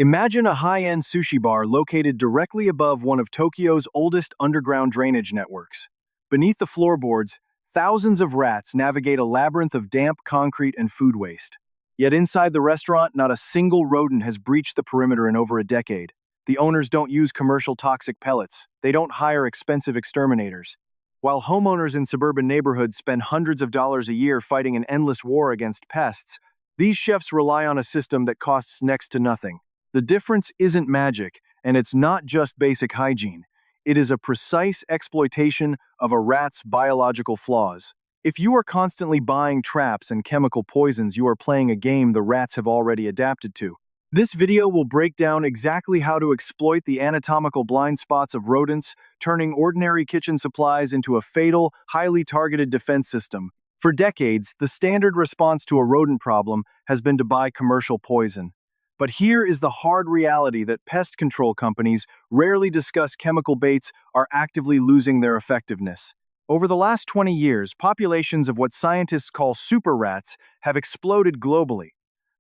Imagine a high-end sushi bar located directly above one of Tokyo's oldest underground drainage networks. Beneath the floorboards, thousands of rats navigate a labyrinth of damp concrete and food waste. Yet inside the restaurant, not a single rodent has breached the perimeter in over a decade. The owners don't use commercial toxic pellets. They don't hire expensive exterminators. While homeowners in suburban neighborhoods spend hundreds of dollars a year fighting an endless war against pests, these chefs rely on a system that costs next to nothing. The difference isn't magic, and it's not just basic hygiene. It is a precise exploitation of a rat's biological flaws. If you are constantly buying traps and chemical poisons, you are playing a game the rats have already adapted to. This video will break down exactly how to exploit the anatomical blind spots of rodents, turning ordinary kitchen supplies into a fatal, highly targeted defense system. For decades, the standard response to a rodent problem has been to buy commercial poison. But here is the hard reality that pest control companies rarely discuss. Chemical baits are actively losing their effectiveness. Over the last 20 years, populations of what scientists call super rats have exploded globally.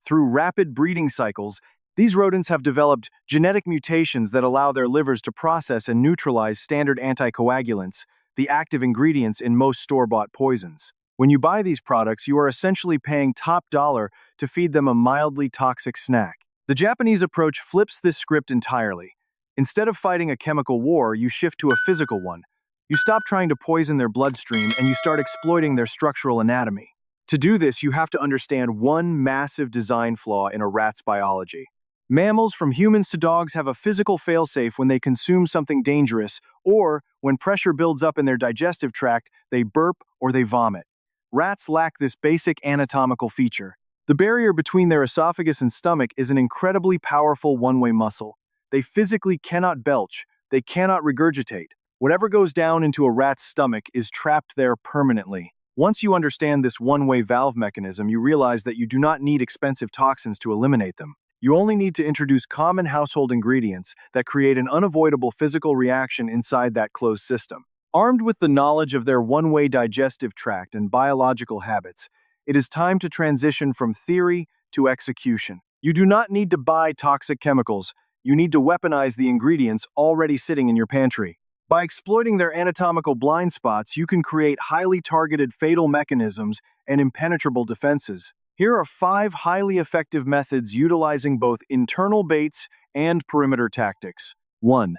Through rapid breeding cycles, these rodents have developed genetic mutations that allow their livers to process and neutralize standard anticoagulants, the active ingredients in most store-bought poisons. When you buy these products, you are essentially paying top dollar to feed them a mildly toxic snack. The Japanese approach flips this script entirely. Instead of fighting a chemical war, you shift to a physical one. You stop trying to poison their bloodstream and you start exploiting their structural anatomy. To do this, you have to understand one massive design flaw in a rat's biology. Mammals, from humans to dogs, have a physical failsafe when they consume something dangerous, or when pressure builds up in their digestive tract, they burp or they vomit. Rats lack this basic anatomical feature. The barrier between their esophagus and stomach is an incredibly powerful one-way muscle. They physically cannot belch, they cannot regurgitate. Whatever goes down into a rat's stomach is trapped there permanently. Once you understand this one-way valve mechanism, you realize that you do not need expensive toxins to eliminate them. You only need to introduce common household ingredients that create an unavoidable physical reaction inside that closed system. Armed with the knowledge of their one-way digestive tract and biological habits, it is time to transition from theory to execution. You do not need to buy toxic chemicals. You need to weaponize the ingredients already sitting in your pantry. By exploiting their anatomical blind spots, you can create highly targeted fatal mechanisms and impenetrable defenses. Here are 5 highly effective methods utilizing both internal baits and perimeter tactics. 1.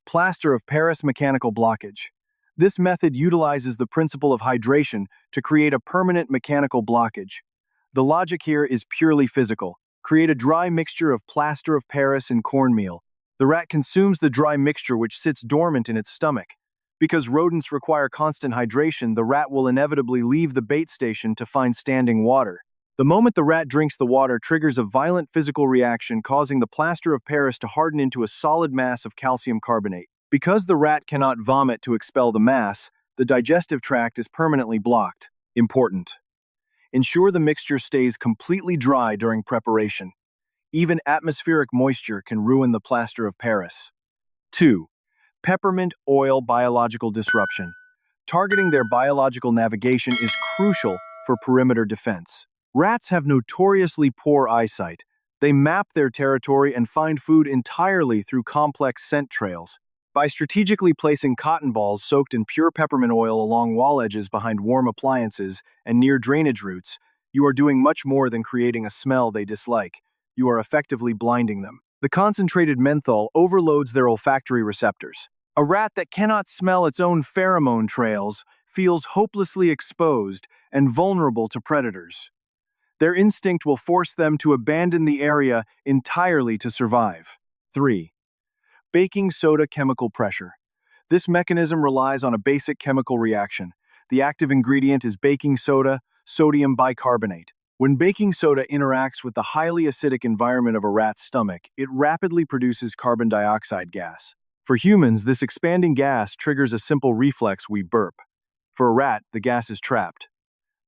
Plaster of Paris mechanical blockage. This method utilizes the principle of hydration to create a permanent mechanical blockage. The logic here is purely physical. Create a dry mixture of plaster of Paris and cornmeal. The rat consumes the dry mixture, which sits dormant in its stomach. Because rodents require constant hydration, the rat will inevitably leave the bait station to find standing water. The moment the rat drinks the water triggers a violent physical reaction, causing the plaster of Paris to harden into a solid mass of calcium carbonate. Because the rat cannot vomit to expel the mass, the digestive tract is permanently blocked. Important. Ensure the mixture stays completely dry during preparation. Even atmospheric moisture can ruin the plaster of Paris. 2. Peppermint oil biological disruption. Targeting their biological navigation is crucial for perimeter defense. Rats have notoriously poor eyesight. They map their territory and find food entirely through complex scent trails. By strategically placing cotton balls soaked in pure peppermint oil along wall edges behind warm appliances and near drainage routes, you are doing much more than creating a smell they dislike. You are effectively blinding them. The concentrated menthol overloads their olfactory receptors. A rat that cannot smell its own pheromone trails feels hopelessly exposed and vulnerable to predators. Their instinct will force them to abandon the area entirely to survive. 3. Baking soda chemical pressure. This mechanism relies on a basic chemical reaction. The active ingredient is baking soda, sodium bicarbonate. When baking soda interacts with the highly acidic environment of a rat's stomach, it rapidly produces carbon dioxide gas. For humans, this expanding gas triggers a simple reflex: we burp. For a rat, the gas is trapped.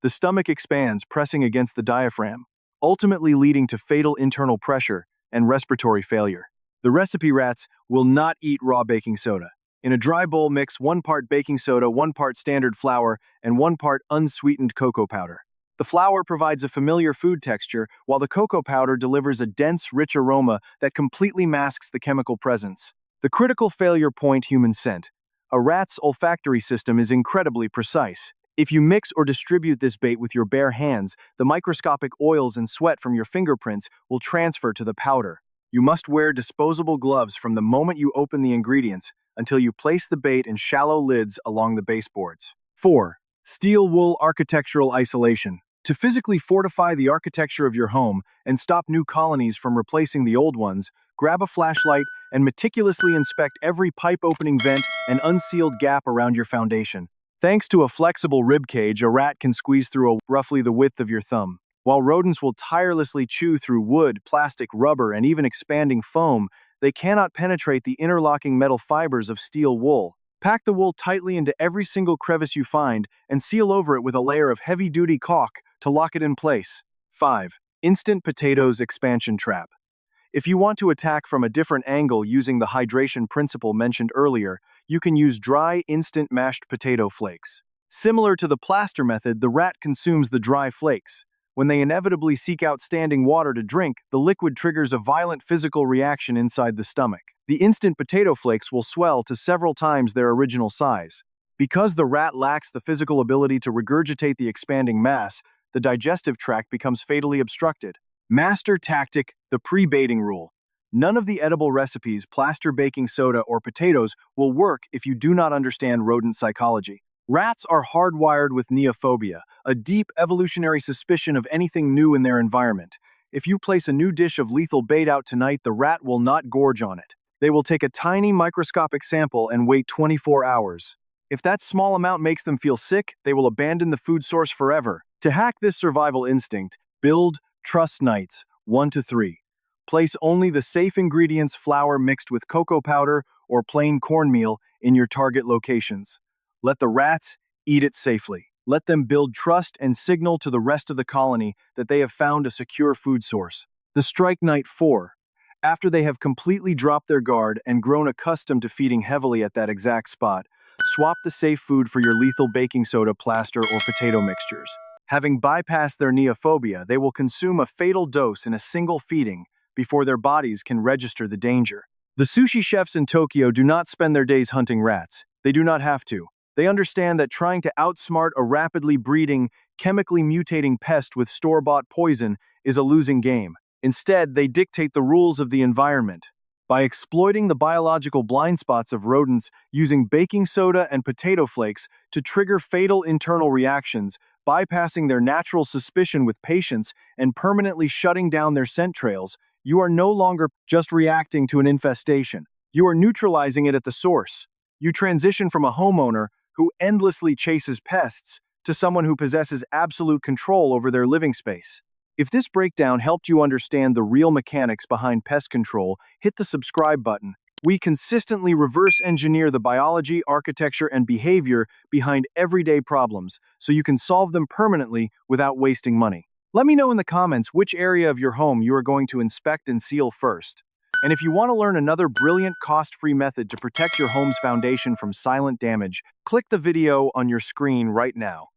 The stomach expands, pressing against the diaphragm, ultimately leading to fatal internal pressure and respiratory failure. The recipe rats will not eat raw baking soda. In a dry bowl, mix 1 part baking soda, 1 part standard flour, and 1 part unsweetened cocoa powder. The flour provides a familiar food texture, while the cocoa powder delivers a dense, rich aroma that completely masks the chemical presence. The critical failure point: human scent. A rat's olfactory system is incredibly precise. If you mix or distribute this bait with your bare hands, the microscopic oils and sweat from your fingerprints will transfer to the powder. You must wear disposable gloves from the moment you open the ingredients until you place the bait in shallow lids along the baseboards. 4. Steel wool architectural isolation. To physically fortify the architecture of your home and stop new colonies from replacing the old ones, grab a flashlight and meticulously inspect every pipe opening vent and unsealed gap around your foundation. Thanks to a flexible rib cage, a rat can squeeze through roughly the width of your thumb. While rodents will tirelessly chew through wood, plastic, rubber, and even expanding foam, they cannot penetrate the interlocking metal fibers of steel wool. Pack the wool tightly into every single crevice you find and seal over it with a layer of heavy-duty caulk to lock it in place. 5. Instant potatoes expansion trap. If you want to attack from a different angle using the hydration principle mentioned earlier, you can use dry, instant mashed potato flakes. Similar to the plaster method, the rat consumes the dry flakes. When they inevitably seek out standing water to drink, the liquid triggers a violent physical reaction inside the stomach. The instant potato flakes will swell to several times their original size. Because the rat lacks the physical ability to regurgitate the expanding mass, the digestive tract becomes fatally obstructed. Master tactic: the pre-baiting rule. None of the edible recipes, plaster, baking soda, or potatoes will work if you do not understand rodent psychology. Rats are hardwired with neophobia, a deep evolutionary suspicion of anything new in their environment. If you place a new dish of lethal bait out tonight, the rat will not gorge on it. They will take a tiny microscopic sample and wait 24 hours. If that small amount makes them feel sick, they will abandon the food source forever. To hack this survival instinct, build trust nights 1 to 3. Place only the safe ingredients, flour mixed with cocoa powder or plain cornmeal, in your target locations. Let the rats eat it safely. Let them build trust and signal to the rest of the colony that they have found a secure food source. The strike night 4. After they have completely dropped their guard and grown accustomed to feeding heavily at that exact spot, swap the safe food for your lethal baking soda, plaster, or potato mixtures. Having bypassed their neophobia, they will consume a fatal dose in a single feeding before their bodies can register the danger. The sushi chefs in Tokyo do not spend their days hunting rats. They do not have to. They understand that trying to outsmart a rapidly breeding, chemically mutating pest with store-bought poison is a losing game. Instead, they dictate the rules of the environment. By exploiting the biological blind spots of rodents, using baking soda and potato flakes to trigger fatal internal reactions, bypassing their natural suspicion with patience, and permanently shutting down their scent trails, you are no longer just reacting to an infestation. You are neutralizing it at the source. You transition from a homeowner who endlessly chases pests to someone who possesses absolute control over their living space. If this breakdown helped you understand the real mechanics behind pest control, hit the subscribe button. We consistently reverse engineer the biology, architecture, and behavior behind everyday problems so you can solve them permanently without wasting money. Let me know in the comments which area of your home you are going to inspect and seal first. And if you want to learn another brilliant, cost-free method to protect your home's foundation from silent damage, click the video on your screen right now.